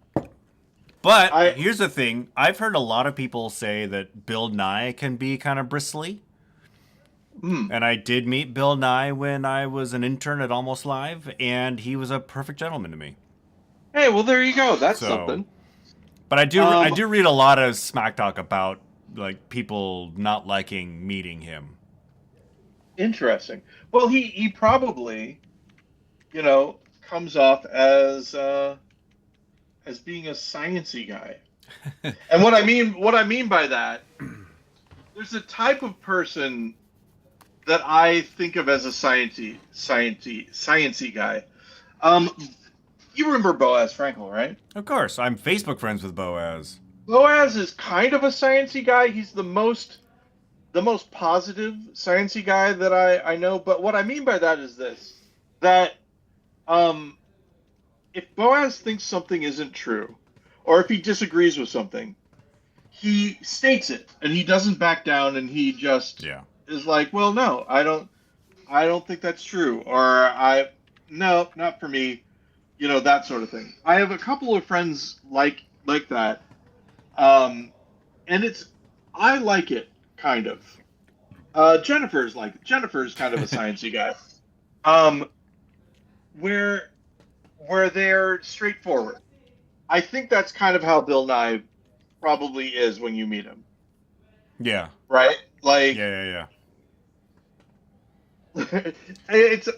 But here's the thing. I've heard a lot of people say that Bill Nye can be kind of bristly. And I did meet Bill Nye when I was an intern at Almost Live, and he was a perfect gentleman to me. Hey, well, there you go. That's something. But I do read a lot of smack talk about people not liking meeting him. Interesting. Well, he probably, comes off as being a sciencey guy. And what I mean by that, there's a type of person that I think of as a sciencey guy. Um, you remember Boaz Frankel, right? Of course, I'm Facebook friends with Boaz. Boaz is kind of a sciencey guy. He's the most positive sciencey guy that I know. But what I mean by that is this: that um, if Boaz thinks something isn't true, or if he disagrees with something, he states it and he doesn't back down, and he just Yeah. is like, well, no, I don't think that's true, or no, not for me, that sort of thing. I have a couple of friends like that, um, and I like it kind of. Jennifer's kind of a sciencey guy, um, where they're straightforward. I think that's kind of how Bill Nye probably is when you meet him, Yeah. right? Like, Yeah. it's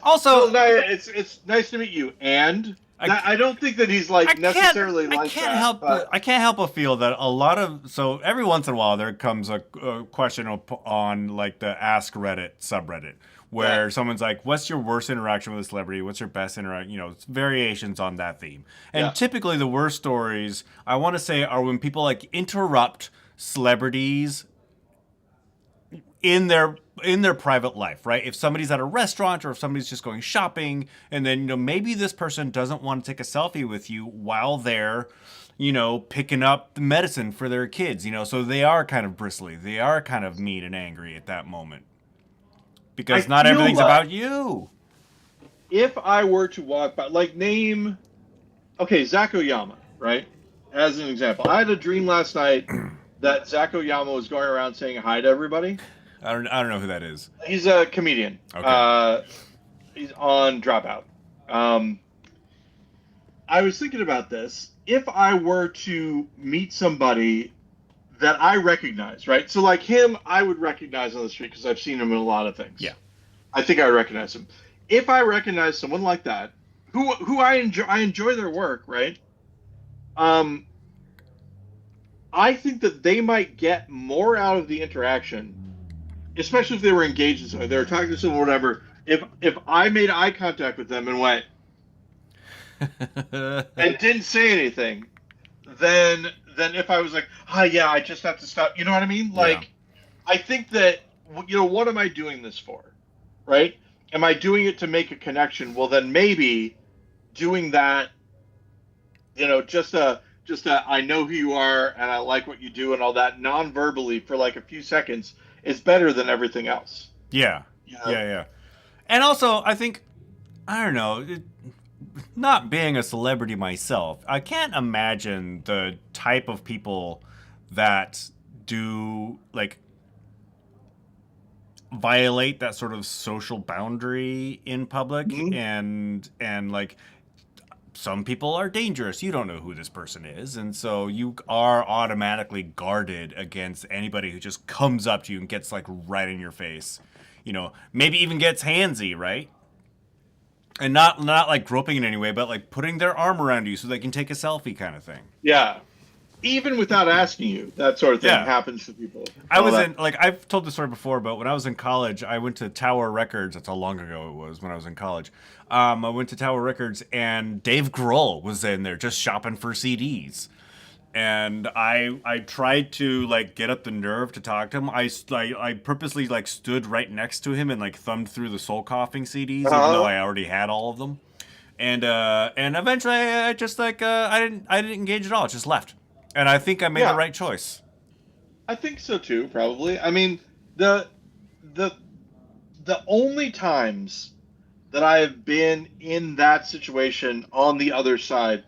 Also, Bill Nye, it's nice to meet you, and I don't think that he's like necessarily like that. But I can't help but feel that a lot of so every once in a while there comes a question on like the Ask Reddit subreddit where someone's like, "What's your worst interaction with a celebrity? What's your best interaction?" It's variations on that theme. And typically the worst stories I want to say are when people like interrupt celebrities in their private life, right? If somebody's at a restaurant or if somebody's just going shopping, and then maybe this person doesn't want to take a selfie with you while they're picking up the medicine for their kids, so they are kind of bristly, they are kind of mean and angry at that moment because not everything's about you. If I were to walk by, like, Zach Oyama, right? As an example, I had a dream last night that Zach Oyama was going around saying hi to everybody. I don't know who that is. He's a comedian. Okay. He's on Dropout. I was thinking about this. If I were to meet somebody that I recognize, right? So like him, I would recognize on the street because I've seen him in a lot of things. Yeah. I think I would recognize him. If I recognize someone like that, who I enjoy their work, right? I think that they might get more out of the interaction, especially if they were engaged in something, they were talking to someone, whatever. If I made eye contact with them and went and didn't say anything, then if I was like, yeah, I just have to stop. You know what I mean? Like, I think that what am I doing this for, right? Am I doing it to make a connection? Well, then maybe doing that, just I know who you are and I like what you do and all that non-verbally for like a few seconds is better than everything else. Yeah. Yeah. And also, I think, I don't know, not being a celebrity myself, I can't imagine the type of people that do, like, violate that sort of social boundary in public. Mm-hmm. And like, some people are dangerous. You don't know who this person is. And so you are automatically guarded against anybody who just comes up to you and gets like right in your face. Maybe even gets handsy, right? And not like groping in any way, but like putting their arm around you so they can take a selfie kind of thing. Yeah. Even without asking you, that sort of thing happens to people. I've told this story before, but when I was in college, I went to Tower Records. That's how long ago it was when I was in college. I went to Tower Records, and Dave Grohl was in there just shopping for CDs. And I tried to like get up the nerve to talk to him. I purposely like stood right next to him and like thumbed through the Soul Coughing CDs, even though I already had all of them. And eventually I just like I didn't engage at all. I just left. And I think I made the right choice. I think so too, probably. I mean, the only times that I have been in that situation on the other side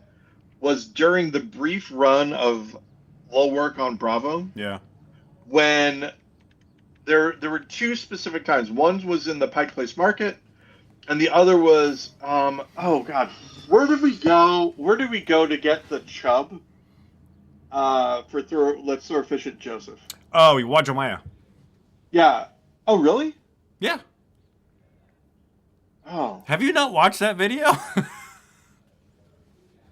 was during the brief run of Low Work on Bravo. Yeah. When there were two specific times. One was in the Pike Place Market, and the other was oh God, where did we go? Where did we go to get the chub? Let's throw a fish at Joseph. Oh, Wajamaya. Yeah. Oh, really? Yeah. Oh. Have you not watched that video?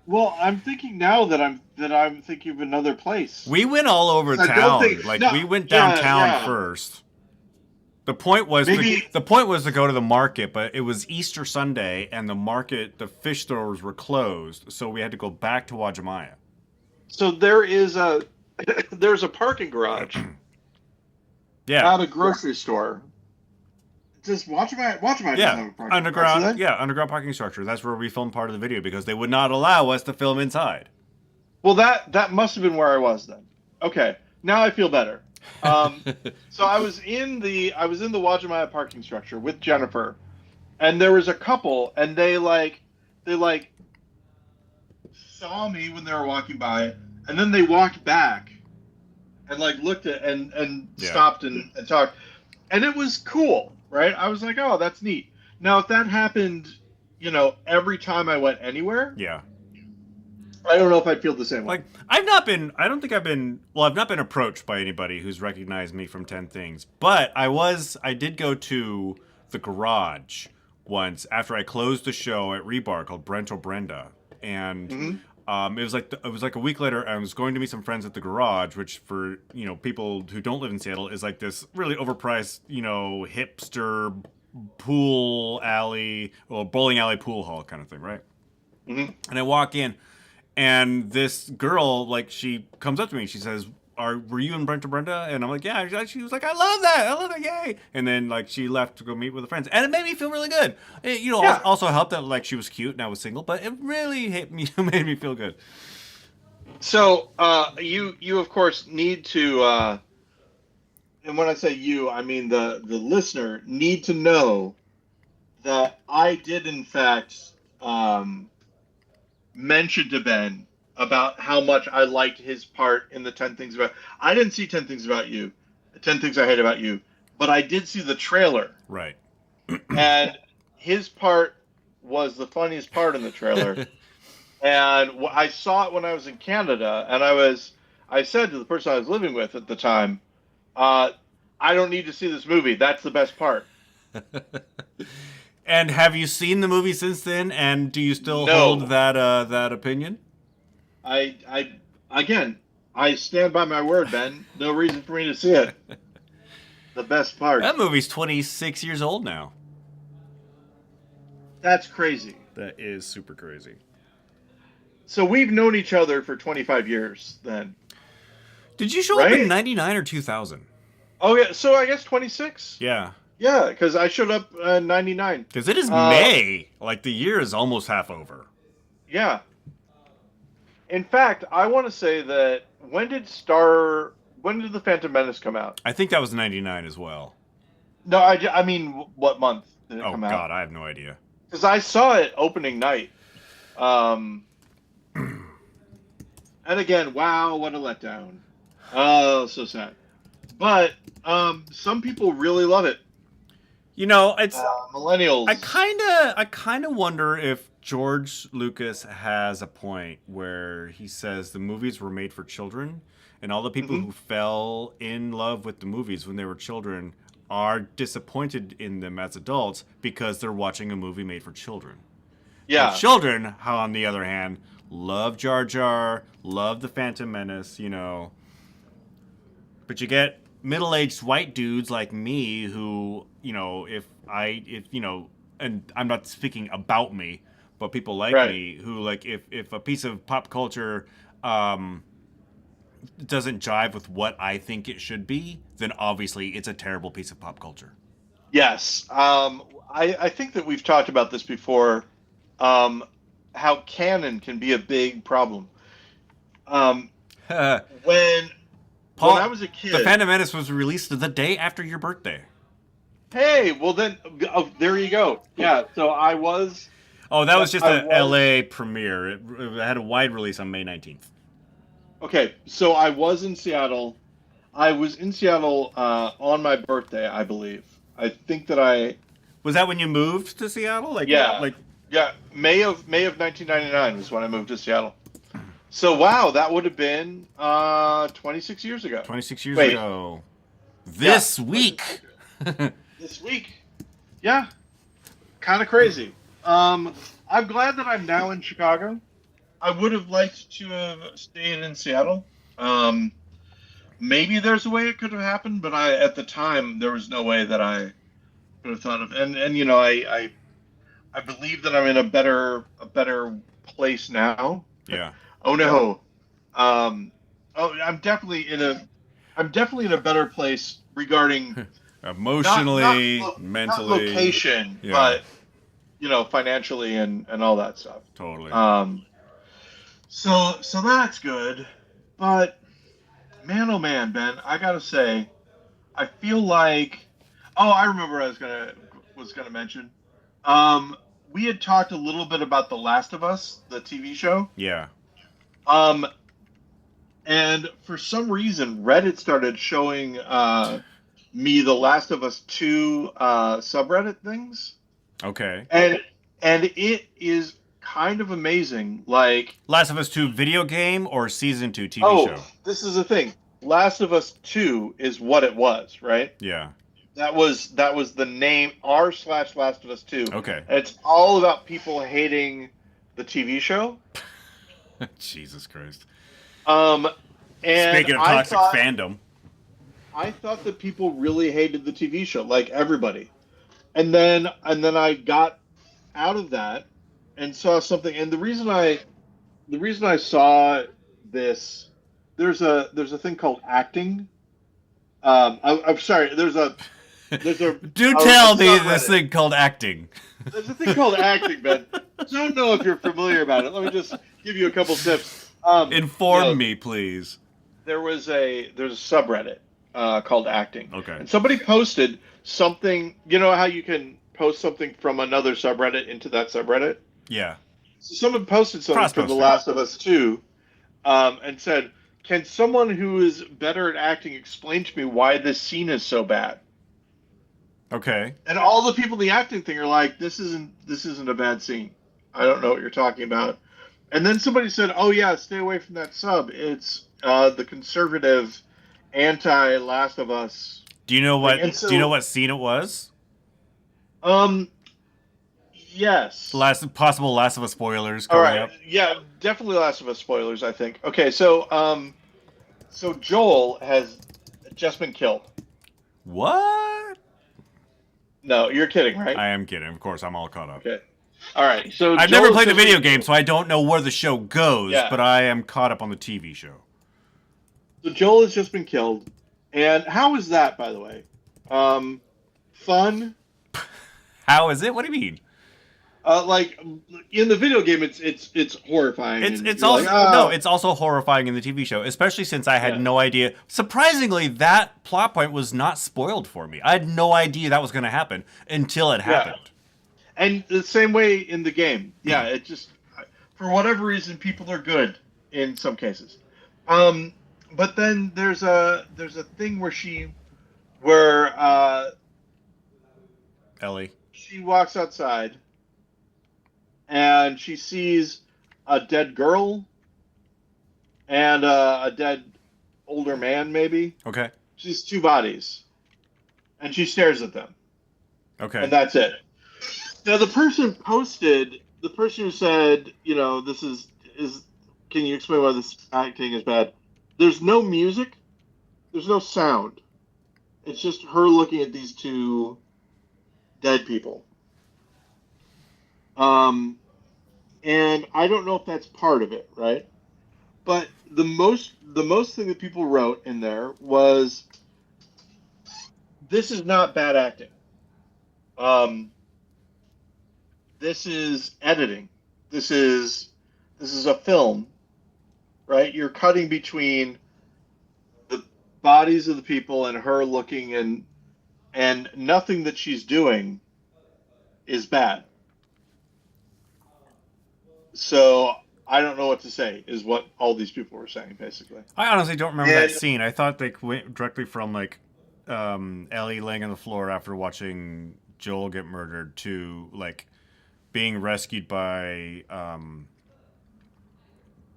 Well, I'm thinking now that I'm thinking of another place. We went all over town. We went downtown first. The point was Maybe the point was to go to the market, but it was Easter Sunday, and the fish stores were closed, so we had to go back to Wajimaya. so there's a parking garage Yeah. at a grocery store. Just Wajimaya doesn't have a parking Underground. garage, do they? Yeah, underground parking structure. That's where we filmed part of the video because they would not allow us to film inside. Well, that must have been where I was then. Okay, now I feel better. So I was in the Wajimaya parking structure with Jennifer, and there was a couple, and they saw me when they were walking by, and then they walked back, and looked at and stopped and talked, and it was cool, right? I was like, oh, that's neat. Now, if that happened, every time I went anywhere, Yeah. I don't know if I'd feel the same way. Like, I've not been approached by anybody who's recognized me from 10 Things, but I did go to the garage once after I closed the show at Rebar called Brent or Brenda, and it was like a week later. I was going to meet some friends at the garage, which for people who don't live in Seattle is like this really overpriced hipster pool alley or bowling alley pool hall kind of thing, right? And I walk in. And this girl, she comes up to me. She says, "Were you in Brent or Brenda?" And I'm like, "Yeah." She was like, "I love that, yay!" And then she left to go meet with her friends, and it made me feel really good. It, also helped that she was cute and I was single, but it really made me feel good. So you of course need to, and when I say you, I mean the listener need to know that I did in fact. Mentioned to Ben about how much I liked his part in the 10 Things About. I didn't see 10 Things About You, 10 Things I Hate About You, but I did see the trailer. Right. And his part was the funniest part in the trailer. And I saw it when I was in Canada, and I said to the person I was living with at the time, I don't need to see this movie. That's the best part. And have you seen the movie since then? And do you still hold that opinion? I stand by my word, Ben. No reason for me to see it. The best part. That movie's 26 years old now. That's crazy. That is super crazy. So we've known each other for 25 years then. Did you show up in 99 or 2000? Oh, yeah. So I guess 26? Yeah. Yeah, because I showed up in 99. Because it is May. The year is almost half over. Yeah. In fact, I want to say that when did The Phantom Menace come out? I think that was 99 as well. No, I mean, what month did it come out? Oh, God, I have no idea. Because I saw it opening night. And again, wow, what a letdown. Oh, so sad. But some people really love it. It's millennials. I kind of wonder if George Lucas has a point where he says the movies were made for children, and all the people who fell in love with the movies when they were children are disappointed in them as adults because they're watching a movie made for children. Yeah. And children, on the other hand, love Jar Jar, love the Phantom Menace, But you get middle-aged white dudes like me who, and I'm not speaking about me, but people like me who, if a piece of pop culture doesn't jive with what I think it should be, then obviously it's a terrible piece of pop culture. Yes. I think that we've talked about this before, how canon can be a big problem. When I was a kid... The Phantom Menace was released the day after your birthday. Hey, well then, there you go. Yeah, so I was... Oh, that was just an LA premiere. It had a wide release on May 19th. Okay, so I was in Seattle. I was in Seattle on my birthday, I believe. I think that I... Was that when you moved to Seattle? Yeah, May of 1999 was when I moved to Seattle. So, wow, that would have been 26 years ago. 26 years ago. This week. This week. Yeah. Kind of crazy. I'm glad that I'm now in Chicago. I would have liked to have stayed in Seattle. maybe there's a way it could have happened, but at the time there was no way that I could have thought of. And I believe that I'm in a better place now. Yeah. Oh no. Um, oh, I'm definitely in a better place regarding Emotionally, not mentally. location, Yeah. but financially and all that stuff. Totally. Um, so that's good, but man, oh man, Ben, I gotta say, I feel like, oh, I remember what I was gonna mention. Um, we had talked a little bit about The Last of Us, the TV show. Yeah. Um, and for some reason, Reddit started showing me The Last of Us 2 subreddit things, Okay. and it is kind of amazing. Like, Last of Us 2 video game or season 2 TV oh, show? this is the thing. Last of Us 2 is what it was, right? Yeah. That was the name r/Last of Us 2. Okay. And it's all about people hating the TV show. Jesus Christ. Um, and Speaking of toxic fandom. I thought that people really hated the TV show, like everybody. And then I got out of that and saw something. And the reason I saw this, there's a thing called acting. I'm sorry. There's a Do a tell me this subreddit. thing called acting. There's a thing called acting, Ben. Don't know if you're familiar about it. Let me just give you a couple tips. Inform me, please. There's a subreddit called acting, Okay. and somebody posted something. You know how you can post something from another subreddit into that subreddit? Yeah. So someone posted something from The Cross-posting. Last of Us 2, and said, "Can someone who is better at acting explain to me why this scene is so bad?" Okay. And all the people in the acting thing are like, "This isn't a bad scene. I don't know what you're talking about." And then somebody said, "Oh yeah, stay away from that sub. It's the conservative, anti-Last of Us Do you know thing." what? And so, Do you know what scene it was? um, yes. Possible Last of Us spoilers All coming right. up. Yeah, definitely Last of Us spoilers, I think. Okay, so Joel has just been killed. What? No, you're kidding, right? I am kidding. Of course, I'm all caught up. Okay. All right. So I've Joel never has played the just been video game, killed. so I don't know where the show goes, Yeah. but I am caught up on the TV show. So Joel has just been killed, and how is that, by the way? Fun. How is it? What do you mean? Like in the video game, it's horrifying. It's and it's you're also like, "Ah." no, it's also horrifying in the TV show, especially since I had Yeah. no idea. Surprisingly, that plot point was not spoiled for me. I had no idea that was going to happen until it happened. And the same way in the game. Yeah, it just for whatever reason people are good in some cases. But then there's a thing where Ellie. she walks outside and she sees a dead girl and a dead older man, maybe. Okay. She sees two bodies and she stares at them, Okay. and that's it. Now the person who said, this is can you explain why this acting is bad? There's no music, there's no sound. It's just her looking at these two dead people. And I don't know if that's part of it, right? But the most thing that people wrote in there was, this is not bad acting. This is editing. This is a film, right? You're cutting between the bodies of the people and her looking, and nothing that she's doing is bad. So I don't know what to say, is what all these people were saying, basically. I honestly don't remember that And- scene. I thought they went directly from Ellie laying on the floor after watching Joel get murdered to being rescued by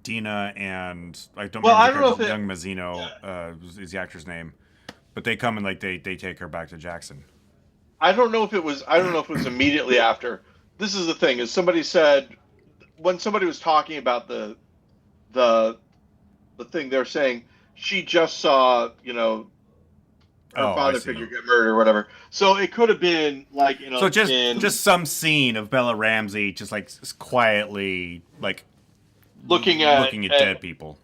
Dina and I don't remember young Mazzino is the actor's name, but they come and they take her back to Jackson. I don't know if it was immediately after. This is the thing, is somebody said, when somebody was talking about the thing, they're saying, she just saw, her Oh, I father see. figure get murdered or whatever. So it could have been like, So just in some scene of Bella Ramsey just like quietly like looking looking at dead people.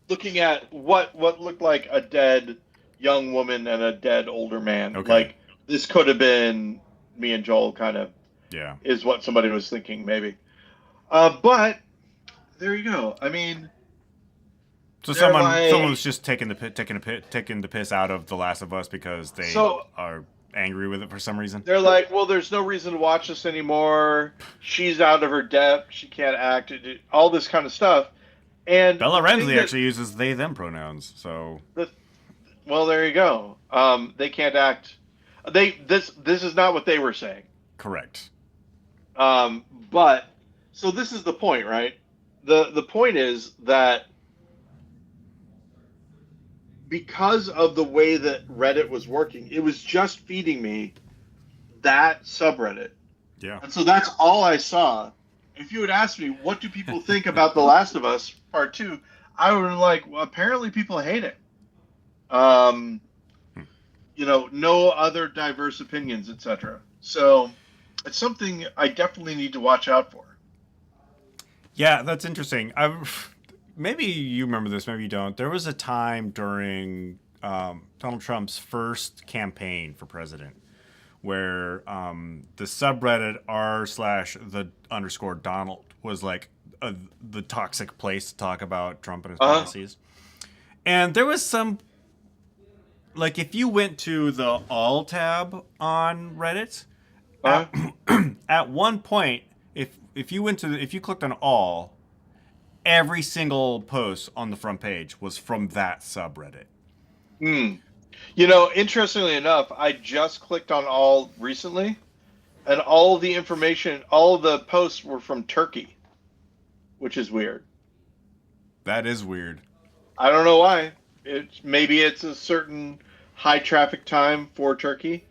looking at what looked like a dead young woman and a dead older man. Okay. Like this could have been me and Joel, kind of, Yeah. is what somebody was thinking maybe. But there you go. I mean, So they're someone was like, just taking the piss out of The Last of Us because they so are angry with it for some reason. they're like, well, there's no reason to watch this anymore. She's out of her depth. She can't act. All this kind of stuff. And Bella the thing Ramsey that actually uses they them pronouns. So the well, there you go. They can't act. This is not what they were saying. correct. But so this is the point, right? The point is that because of the way that Reddit was working, it was just feeding me that subreddit. Yeah. And so that's all I saw. If you had asked me, what do people think about The Last of Us Part 2, I would have been like, well, apparently people hate it. Um, no other diverse opinions, etc. So it's something I definitely need to watch out for. Yeah, that's interesting. Maybe you remember this, maybe you don't. There was a time during Donald Trump's first campaign for president where the subreddit r/the_Donald was like the toxic place to talk about Trump and his Uh huh. policies. And there was some, like, if you went to the all tab on Reddit, Uh at, huh. at one point, if you clicked on all, every single post on the front page was from that subreddit. Hmm. Interestingly enough, I just clicked on all recently, and all the information, all the posts were from Turkey, which is weird. That is weird. I don't know why. Maybe it's a certain high traffic time for Turkey.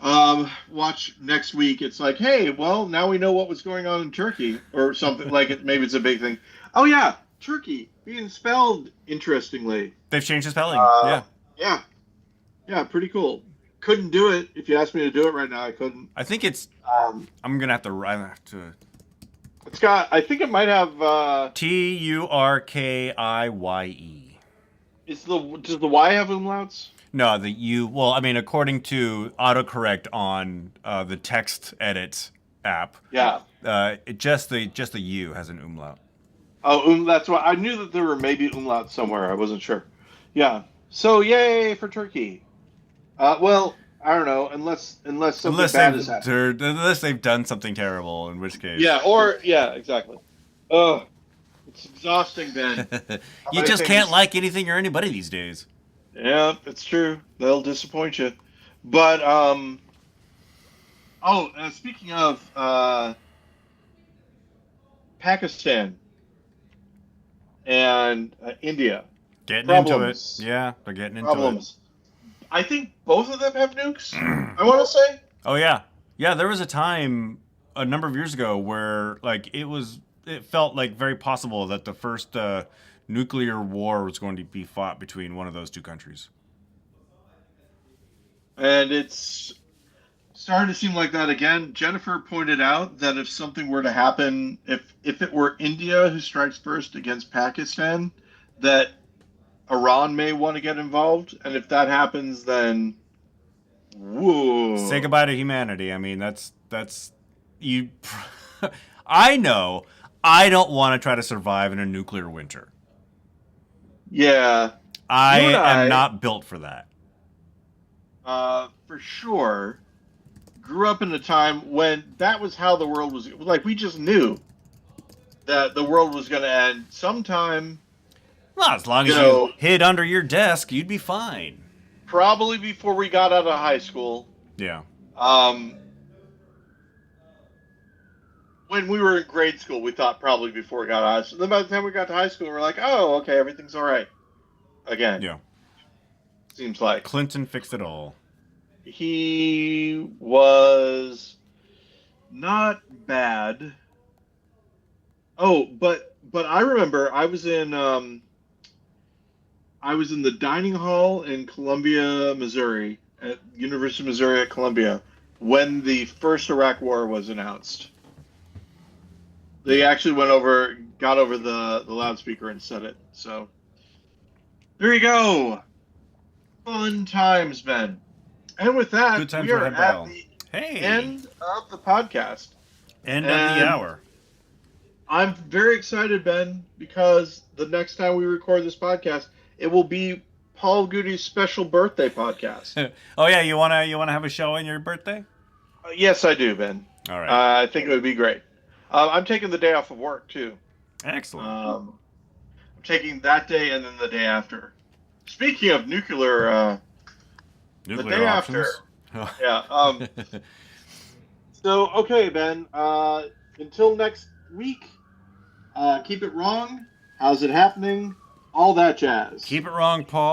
Watch next week. It's like, hey, well, now we know what was going on in Turkey, or something like it. Maybe it's a big thing. Oh yeah, Turkey being spelled interestingly. They've changed the spelling. Uh, Yeah. yeah, yeah, pretty cool. Couldn't do it if you asked me to do it right now. I couldn't. I think it's. Um, I'm gonna have to. I have to. it's got. I think it might have. Turkiye. Does the Y have umlauts? No, the U. Well, I mean, according to autocorrect on the text edit app, Yeah. just the U has an umlaut. Oh, that's why I knew that there were maybe umlauts somewhere. I wasn't sure. Yeah. So yay for Turkey. Well, I don't know, unless something bad has happened. Unless they've done something terrible, in which case. Yeah, exactly. Oh, it's exhausting, Ben. You just can't like anything or anybody these days. Yeah, it's true. They'll disappoint you. But speaking of Pakistan and India, Getting problems, into it. Yeah, they're getting into problems. I think both of them have nukes. I want to say. it. Oh yeah, yeah. There was a time a number of years ago where like it felt like very possible that the first nuclear war was going to be fought between one of those two countries. And it's starting to seem like that again. Jennifer pointed out that if something were to happen, if it were India who strikes first against Pakistan, that Iran may want to get involved, and if that happens, then whoa. Say goodbye to humanity. I mean, that's you. I know. I don't want to try to survive in a nuclear winter. Yeah, I you and am not built for that. for sure, grew up in a time when that was how the world was. Like we just knew that the world was going to end sometime. Well, as long as you hid under your desk, you'd be fine. Probably before we got out of high school. Yeah. When we were in grade school, we thought probably before we got out of high school. Then by the time we got to high school, we're like, oh, okay, everything's all right. Again. Yeah. Seems like. Clinton fixed it all. He was not bad. Oh, but I remember I was in I was in the dining hall in Columbia, Missouri, at University of Missouri at Columbia, when the first Iraq War was announced. They actually got over the loudspeaker and said it. So there you go. Fun times, Ben. And with that, Good times we were are had by at all. the Hey. end of the podcast. End of the hour. I'm very excited, Ben, because the next time we record this podcast, it will be Paul Goody's special birthday podcast. Oh yeah, you wanna have a show on your birthday? Yes, I do, Ben. All right. I think it would be great. I'm taking the day off of work too. Excellent. I'm taking that day and then the day after. Speaking of nuclear the day options? after. Yeah. So, okay, Ben. Until next week, keep it wrong. How's it happening? All that jazz. Keep it wrong, Paul.